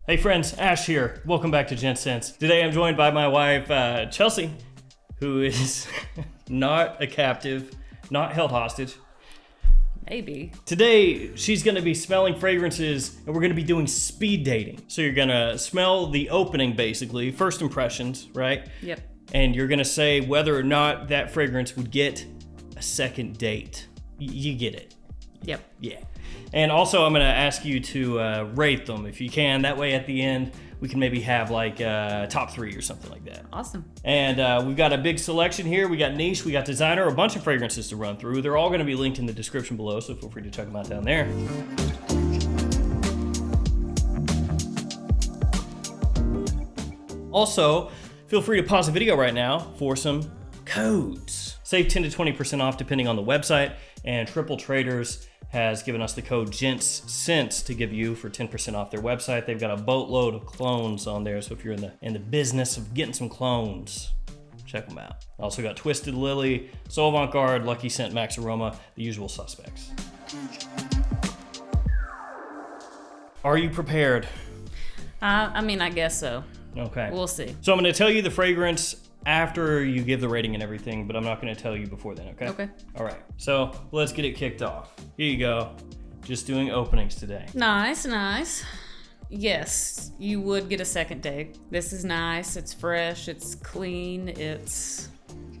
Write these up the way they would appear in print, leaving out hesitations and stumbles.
Hey friends, Ash here. Welcome back to Gents. Today I'm joined by my wife, Chelsea, who is not a captive, not held hostage. Maybe. Today, she's gonna be smelling fragrances and we're gonna be doing speed dating. So you're gonna smell the opening basically, first impressions, right? Yep. And you're gonna say whether or not that fragrance would get a second date. You get it. Yep. Yeah. And also I'm gonna ask you to rate them if you can. That way at the end, we can maybe have like top 3 or something like that. Awesome. And we've got a big selection here. We got niche, we got designer, a bunch of fragrances to run through. They're all gonna be linked in the description below, so feel free to check them out down there. Also, feel free to pause the video right now for some codes. Save 10 to 20% off depending on the website, and Triple Traders has given us the code GENTS to give you for 10% off their website. They've got a boatload of clones on there, so if you're in the business of getting some clones, check them out. Also got Twisted Lily, So Avant-Garde, Lucky Scent, Max Aroma, the usual suspects. Are you prepared? I mean, I guess so. Okay. We'll see. So I'm gonna tell you the fragrance after you give the rating and everything, but I'm not gonna tell you before then, okay? Okay. All right, so let's get it kicked off. Here you go. Just doing openings today. Nice, nice. Yes, you would get a second date. This is nice. It's fresh. It's clean. It's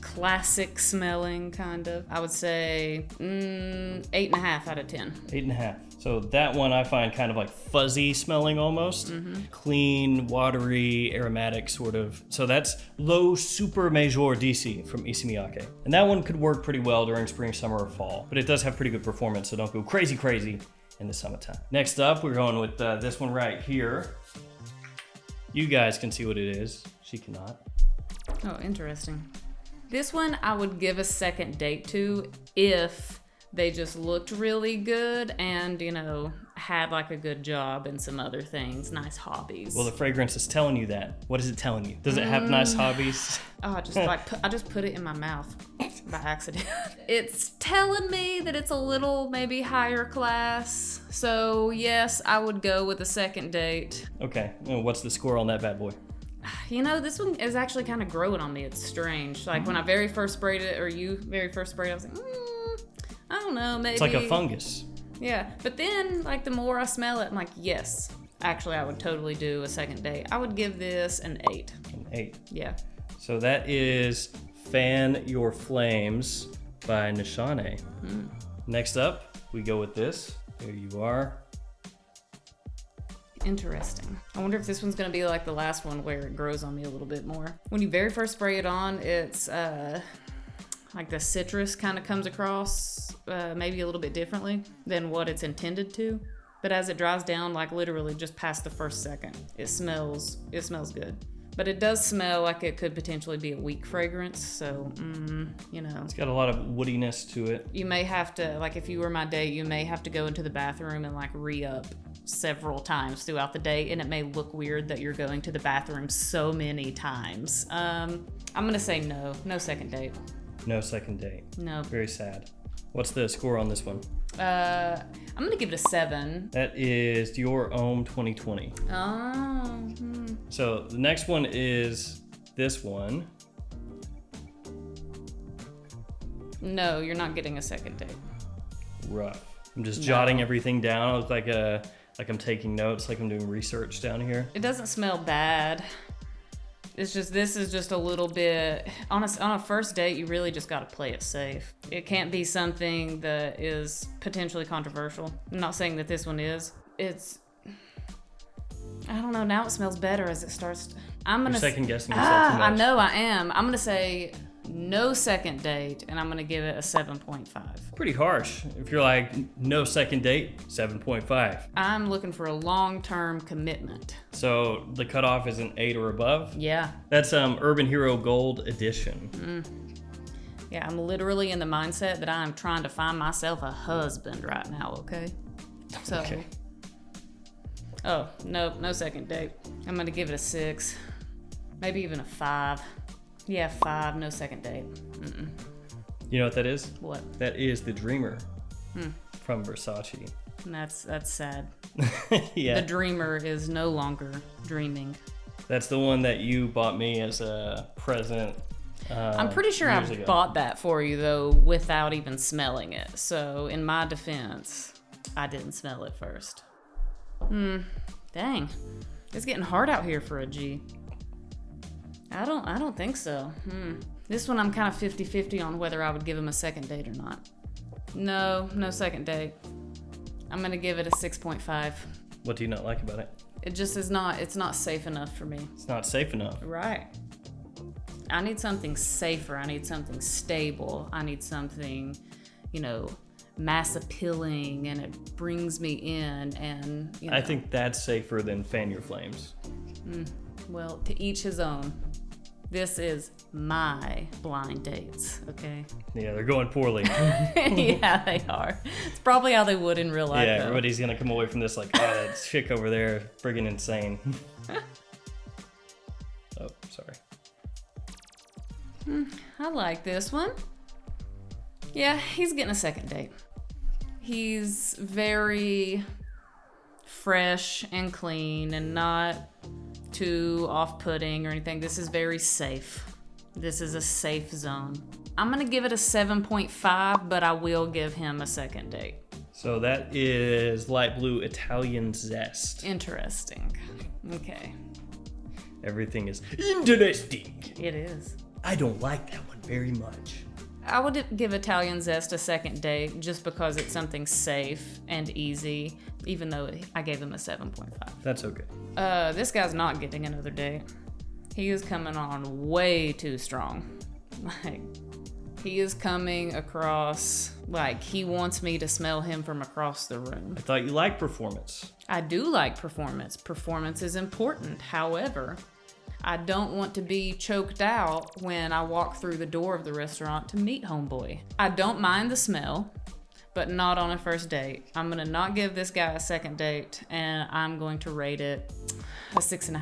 classic smelling, kind of. I would say 8.5 out of 10. 8.5. So that one I find kind of like fuzzy smelling almost. Clean, watery, aromatic sort of. So that's Low Super Major DC from Issey Miyake. And that one could work pretty well during spring, summer, or fall. But it does have pretty good performance, so don't go crazy in the summertime. Next up, we're going with this one right here. You guys can see what it is. She cannot. Oh, interesting. This one I would give a second date to if they just looked really good and, you know, had like a good job and some other things, nice hobbies. Well, the fragrance is telling you that. What is it telling you? Does it have nice hobbies? Oh, I just put it in my mouth by accident. It's telling me that it's a little maybe higher class. So yes, I would go with a second date. Okay, well, what's the score on that bad boy? You know, this one is actually kind of growing on me. It's strange. Like when I very first sprayed it, or you very first sprayed it, I was like, I don't know, maybe. It's like a fungus. Yeah, but then like the more I smell it, I'm like, yes, actually I would totally do a second date. I would give this an 8. An 8. Yeah. So that is Fan Your Flames by Nishane. Next up, we go with this. There you are. Interesting. I wonder if this one's gonna be like the last one where it grows on me a little bit more. When you very first spray it on, it's like the citrus kind of comes across maybe a little bit differently than what it's intended to. But as it dries down, like literally just past the first second, it smells good. But it does smell like it could potentially be a weak fragrance, so, you know. It's got a lot of woodiness to it. You may have to, like if you were my date, you may have to go into the bathroom and like re-up several times throughout the day, and it may look weird that you're going to the bathroom so many times. I'm gonna say no second date. No second date. No. Very sad. What's the score on this one? I'm gonna give it a 7. That is Dior Homme 2020. Oh. So the next one is this one. No, you're not getting a second date. Rough. I'm just jotting everything down. It's like I'm taking notes, like I'm doing research down here. It doesn't smell bad. It's just, this is just a little bit, on a first date, you really just gotta play it safe. It can't be something that is potentially controversial. I'm not saying that this one is. It's, I don't know, now it smells better as it starts. You're second guessing yourself too much. I know I am. I'm gonna say no second date, and I'm gonna give it a 7.5. Pretty harsh. If you're like, no second date, 7.5. I'm looking for a long-term commitment. So the cutoff is an 8 or above? Yeah. That's Urban Hero Gold Edition. Yeah, I'm literally in the mindset that I'm trying to find myself a husband right now, okay? So, Okay. Oh, no second date. I'm gonna give it a 6, maybe even a 5. Yeah, 5, no second date. You know what that is? What? That is the Dreamer from Versace. That's sad. Yeah. The dreamer is no longer dreaming. That's the one that you bought me as a present. I'm pretty sure I years ago. bought that for you, though, without even smelling it. So, in my defense, I didn't smell it first. Dang. It's getting hard out here for a G. I don't think so. This one I'm kind of 50-50 on whether I would give him a second date or not. No second date. I'm going to give it a 6.5. What do you not like about it? It just it's not safe enough for me. It's not safe enough. Right. I need something safer. I need something stable. I need something, mass appealing, and it brings me in. And I think that's safer than Fan Your Flames. Well, to each his own. This is my blind dates, okay? Yeah, they're going poorly. Yeah, they are. It's probably how they would in real life. Yeah, though. everybody's gonna come away from this like, that chick over there, friggin' insane. Oh, sorry. I like this one. Yeah, he's getting a second date. He's very fresh and clean and not too off-putting or anything. This is very safe. This is a safe zone. I'm gonna give it a 7.5, but I will give him a second date. So that is light blue Italian zest. Interesting. Okay. Everything is interesting. It is. I don't like that one very much. I would give Italian Zest a second date just because it's something safe and easy, even though I gave him a 7.5. That's okay. This guy's not getting another date. He is coming on way too strong. Like, he is coming across like he wants me to smell him from across the room. I thought you liked performance. I do like performance. Performance is important. However, I don't want to be choked out when I walk through the door of the restaurant to meet homeboy. I don't mind the smell, but not on a first date. I'm gonna not give this guy a second date, and I'm going to rate it a 6.5.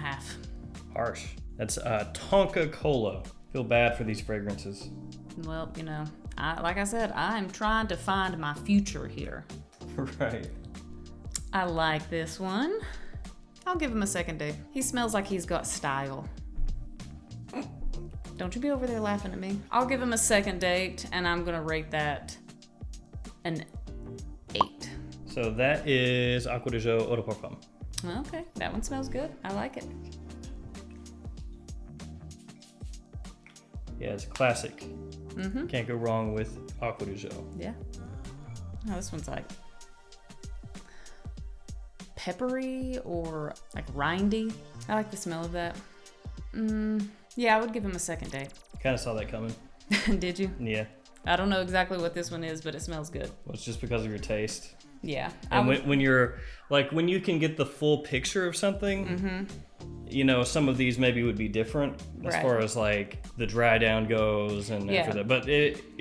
Harsh. That's Tonka Cola. Feel bad for these fragrances. Well, like I said, I'm trying to find my future here. Right. I like this one. I'll give him a second date. He smells like he's got style. Don't you be over there laughing at me. I'll give him a second date, and I'm gonna rate that an 8. So that is Aqua de Jo Eau de Parfum. Okay, that one smells good. I like it. Yeah, it's a classic. Can't go wrong with Aqua de Jo. Yeah. Oh, this one's like peppery or like rindy. I like the smell of that. Yeah, I would give him a second date. Kind of saw that coming. Did you? Yeah. I don't know exactly what this one is, but it smells good. Well, it's just because of your taste. Yeah. And when you're like, when you can get the full picture of something, some of these maybe would be different as far as like the dry down goes and after that. But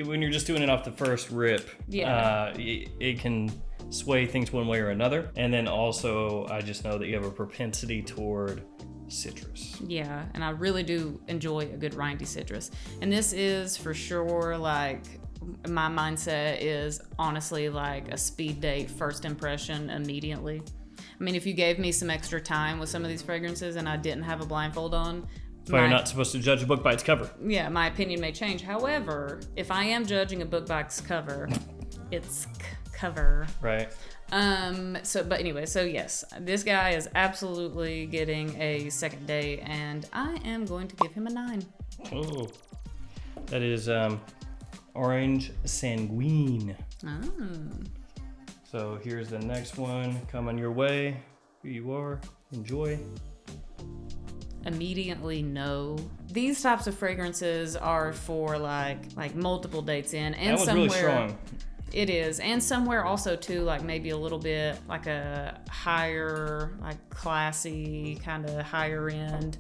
when you're just doing it off the first rip, it can sway things one way or another. And then also, I just know that you have a propensity toward citrus. Yeah, and I really do enjoy a good rindy citrus. And this is for sure like, my mindset is honestly like a speed date, first impression immediately. I mean, if you gave me some extra time with some of these fragrances and I didn't have a blindfold on, That's why you're not supposed to judge a book by its cover. Yeah, my opinion may change. However, if I am judging a book by its cover, cover. Right. So yes, this guy is absolutely getting a second date, and I am going to give him a 9. Oh, that is Orange Sanguine. Oh. So here's the next one coming your way. Here you are. Enjoy. Immediately no. These types of fragrances are for like multiple dates in, and that was somewhere really strong. It is, and somewhere also too, like maybe a little bit like a higher, like classy kind of higher end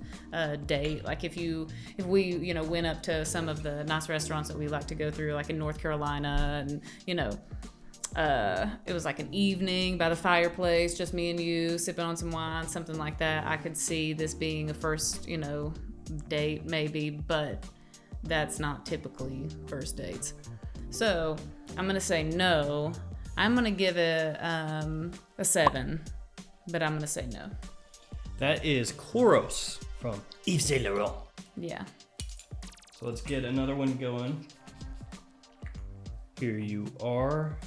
date. Like if we went up to some of the nice restaurants that we like to go through, like in North Carolina, and it was like an evening by the fireplace, just me and you sipping on some wine, something like that. I could see this being a first, date maybe, but that's not typically first dates. So I'm gonna say no. I'm gonna give it a 7. but I'm gonna say no. That is Kouros from Yves Saint Laurent. Yeah. So let's get another one going. Here you are.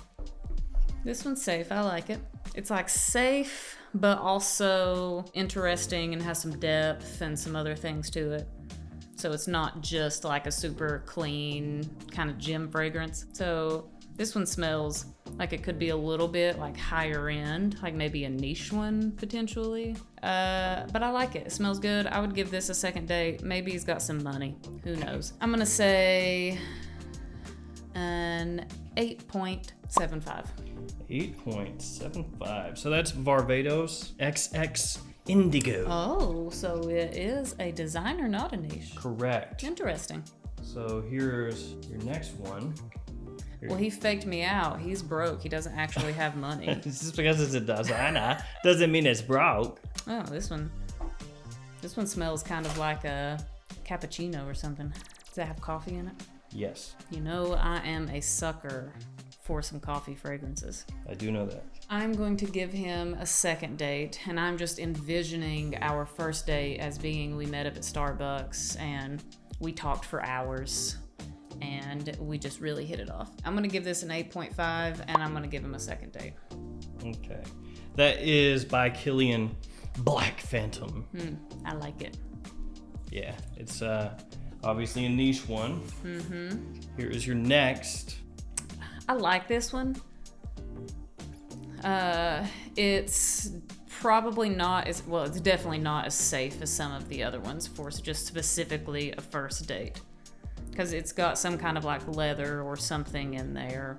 This one's safe. I like it. It's like safe, but also interesting and has some depth and some other things to it. So it's not just like a super clean kind of gym fragrance. So this one smells like it could be a little bit like higher end, like maybe a niche one potentially. But I like it. It smells good. I would give this a second date. Maybe he's got some money. Who knows? I'm gonna say an 8.75. 8.75. So that's Varvatos XX Indigo. Oh, so it is a designer, not a niche. Correct. Interesting. So here's your next one. Well, he faked me out. He's broke. He doesn't actually have money. Just because it's a designer doesn't mean it's broke. Oh, this one smells kind of like a cappuccino or something. Does that have coffee in it? Yes. You know, I am a sucker for some coffee fragrances. I do know that. I'm going to give him a second date, and I'm just envisioning our first date as being we met up at Starbucks and we talked for hours and we just really hit it off. I'm gonna give this an 8.5 and I'm gonna give him a second date. Okay. That is by Killian Black Phantom. I like it. Yeah, it's obviously a niche one. Here is your next. I like this one. It's probably not as well. It's definitely not as safe as some of the other ones for just specifically a first date, because it's got some kind of like leather or something in there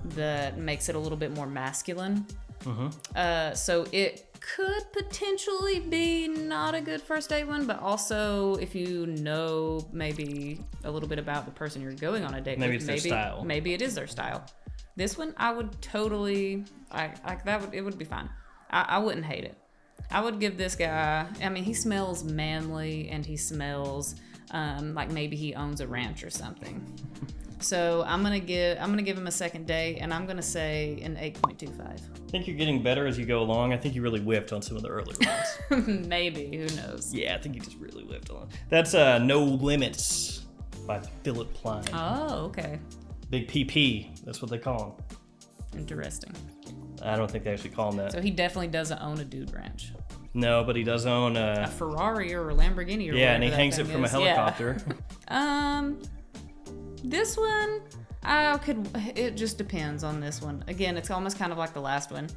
that makes it a little bit more masculine. So it could potentially be not a good first date one, but also if you know maybe a little bit about the person you're going on a date Maybe with, it's their style. Maybe it is their style. This one, I would totally, it would be fine. I wouldn't hate it. I would give this guy, I mean, he smells manly and he smells like maybe he owns a ranch or something. So I'm gonna give him a second date, and I'm gonna say an 8.25. I think you're getting better as you go along. I think you really whiffed on some of the earlier ones. Maybe, who knows? Yeah, I think you just really whiffed on. That's No Limits by Philip Plein. Oh, okay. Big PP, that's what they call him. Interesting. I don't think they actually call him that. So he definitely doesn't own a dude ranch. No, but he does own A Ferrari or a Lamborghini or yeah, and whatever he that hangs it thing from a is. helicopter. Yeah. This one, it just depends on this one. Again, it's almost kind of like the last one.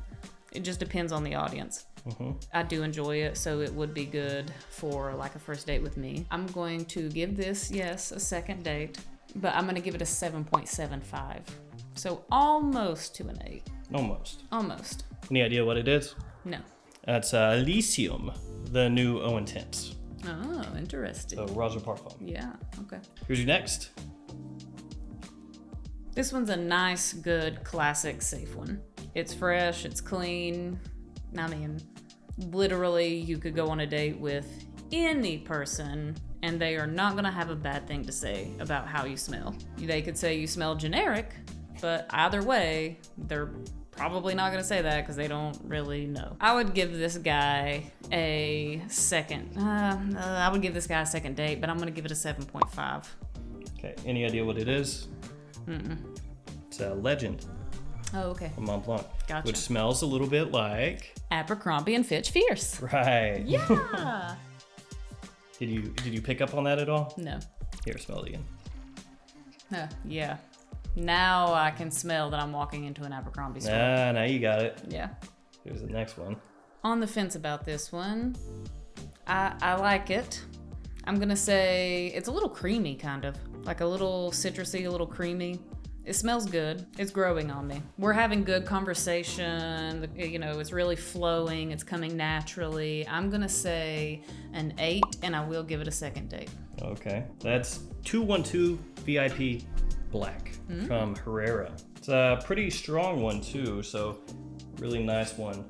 It just depends on the audience. I do enjoy it, so it would be good for like a first date with me. I'm going to give this, yes, a second date, but I'm going to give it a 7.75. So almost to an 8. Almost. Any idea what it is? No. That's Elysium, the new Eau Intense. Oh, interesting. So Roger Parfum. Yeah, okay. Here's your next. This one's a nice, good, classic, safe one. It's fresh, it's clean. I mean, literally, you could go on a date with any person and they are not gonna have a bad thing to say about how you smell. They could say you smell generic, but either way, they're probably not gonna say that because they don't really know. I would give this guy a second. I would give this guy a second date, but I'm gonna give it a 7.5. Okay, any idea what it is? It's a Legend Oh, okay. from Mont Blanc. Gotcha. Which smells a little bit like... Abercrombie and Fitch Fierce. Right. Yeah. Did you pick up on that at all? No. Here, smell it again. Yeah. Now I can smell that I'm walking into an Abercrombie store. Now you got it. Yeah. Here's the next one. On the fence about this one. I like it. I'm gonna say it's a little creamy, kind of. Like a little citrusy, a little creamy. It smells good. It's growing on me. We're having good conversation. You know, it's really flowing. It's coming naturally. I'm gonna say an 8, and I will give it a second date. Okay. That's 212 VIP Black from Herrera. It's a pretty strong one too, so really nice one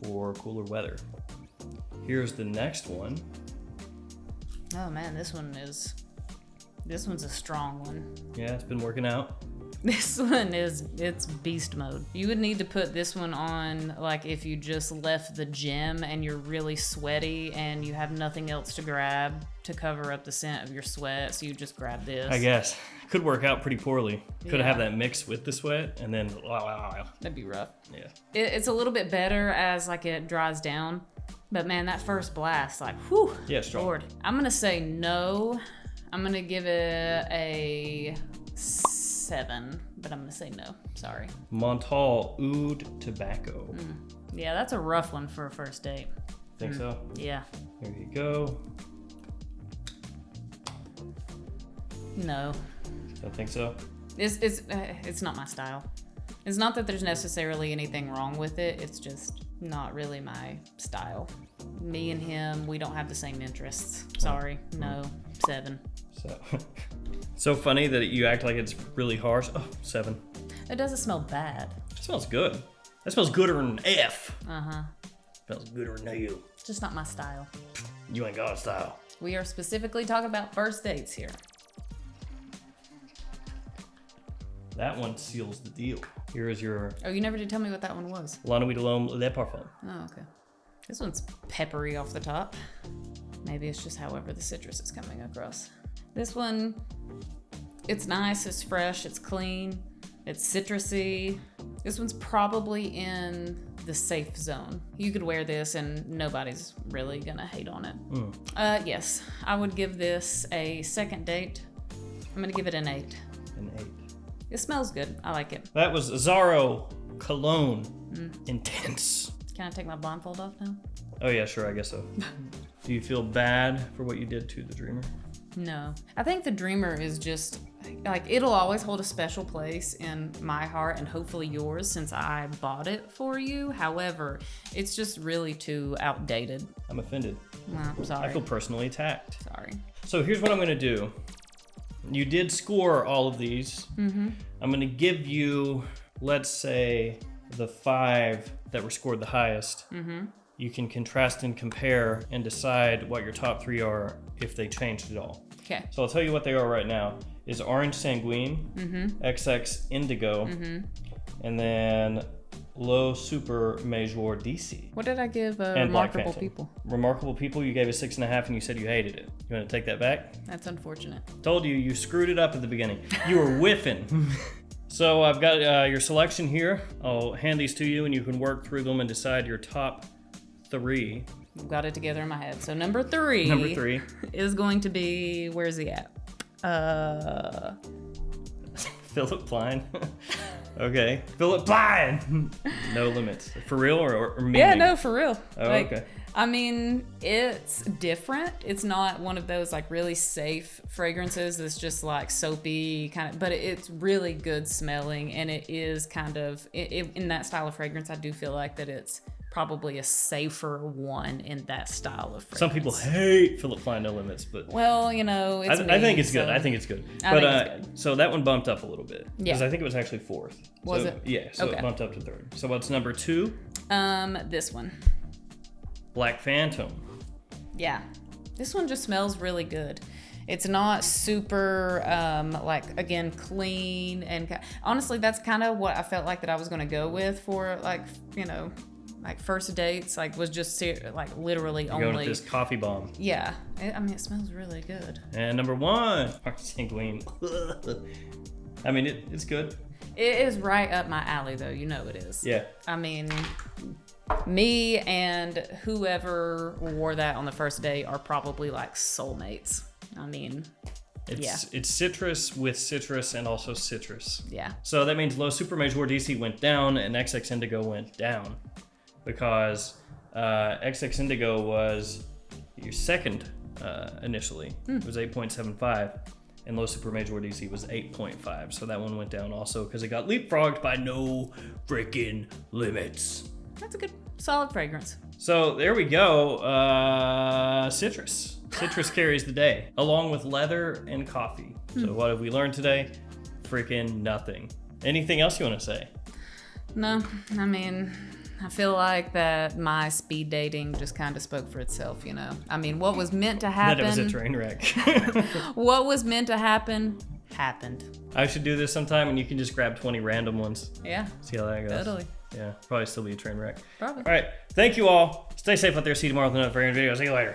for cooler weather. Here's the next one. Oh man, this one's a strong one. Yeah, it's been working out. This one it's beast mode. You would need to put this one on like if you just left the gym and you're really sweaty and you have nothing else to grab to cover up the scent of your sweat, so you just grab this. I guess. Could work out pretty poorly. Could have that mix with the sweat and then That'd be rough. Yeah. It's a little bit better as like it dries down. But man, that first blast, like, whew. Yeah, strong. Lord. I'm gonna say no. I'm gonna give it a 7, but I'm gonna say no. Sorry. Montal Oud Tobacco. Yeah, that's a rough one for a first date. Think so? Yeah. There you go. No. Don't think so? It's not my style. It's not that there's necessarily anything wrong with it. It's just not really my style. Me and him, we don't have the same interests. Sorry. No. 7. So funny that you act like it's really harsh. Oh, 7. It doesn't smell bad. It smells good. That smells gooder than F. Uh-huh. Smells gooder than you. It's just not my style. You ain't got a style. We are specifically talking about first dates here. That one seals the deal. Here is your Oh, you never did tell me what that one was. La Nuit de l'Homme Le Parfum. Oh, okay. This one's peppery off the top. Maybe it's just however the citrus is coming across. This one, it's nice, it's fresh, it's clean, it's citrusy. This one's probably in the safe zone. You could wear this and nobody's really gonna hate on it. Yes, I would give this a second date. I'm gonna give it an 8. An 8. It smells good. I like it. That was Zaro Cologne Intense. Can I take my blindfold off now? Oh yeah, sure, I guess so. Do you feel bad for what you did to the Dreamer? No. I think the Dreamer is just, like, it'll always hold a special place in my heart and hopefully yours since I bought it for you. However, it's just really too outdated. I'm offended. I'm sorry. I feel personally attacked. Sorry. So here's what I'm gonna do. You did score all of these. I'm gonna give you, let's say, the 5 that were scored the highest. You can contrast and compare and decide what your top 3 are if they changed at all. Okay. So I'll tell you what they are right now. Is Orange Sanguine, XX Indigo, and then Low Super Major DC. What did I give And Black Remarkable Phantom. People? Remarkable People, you gave a 6.5 and you said you hated it. You want to take that back? That's unfortunate. Told you, you screwed it up at the beginning. You were whiffing. So I've got your selection here. I'll hand these to you and you can work through them and decide your top 3. I've got it together in my head. So number 3. Number 3. Is going to be, where's he at? Philip Plein. Okay. Philip Plein. No limits. For real or meaning? Yeah, no, for real. Oh, okay. I mean, it's different. It's not one of those like really safe fragrances that's just like soapy kind of, but it's really good smelling, and it is kind of in that style of fragrance. I do feel like that it's probably a safer one in that style of fragrance. Some people hate Philip Plein No Limits, but well, you know, it's I think it's good. I think it's good. But it's good. So that one bumped up a little bit because Yeah. I think it was actually 4th. Was So, it? Yeah. So Okay. it bumped up to 3rd. So what's number 2? This one. Black Phantom. Yeah. This one just smells really good. It's not super, like, again, clean. And honestly, that's kind of what I felt like that I was going to go with for, like, you know, like first dates, like was just like literally You're only. going with this coffee bomb. Yeah. I mean, it smells really good. And number 1, Sanguine. I mean, it's good. It is right up my alley, though. You know it is. Yeah. I mean, me and whoever wore that on the first date are probably like soulmates. I mean, It's citrus with citrus and also citrus. yeah. So that means Low Super Major DC went down and XX Indigo went down because XX Indigo was your second initially. It was 8.75 and Low Super Major DC was 8.5. So that one went down also because it got leapfrogged by No Freaking Limits. That's a good, solid fragrance. So there we go. Citrus. Citrus carries the day, along with leather and coffee. So what have we learned today? Freaking nothing. Anything else you want to say? No, I mean, I feel like that my speed dating just kind of spoke for itself, you know? I mean, what was meant to happen... That it was a train wreck. What was meant to happen happened. I should do this sometime, and you can just grab 20 random ones. Yeah. See how that goes. Totally. Yeah, probably still be a train wreck. Probably. All right. Thank you all. Stay safe out there. See you tomorrow with another video. See you later.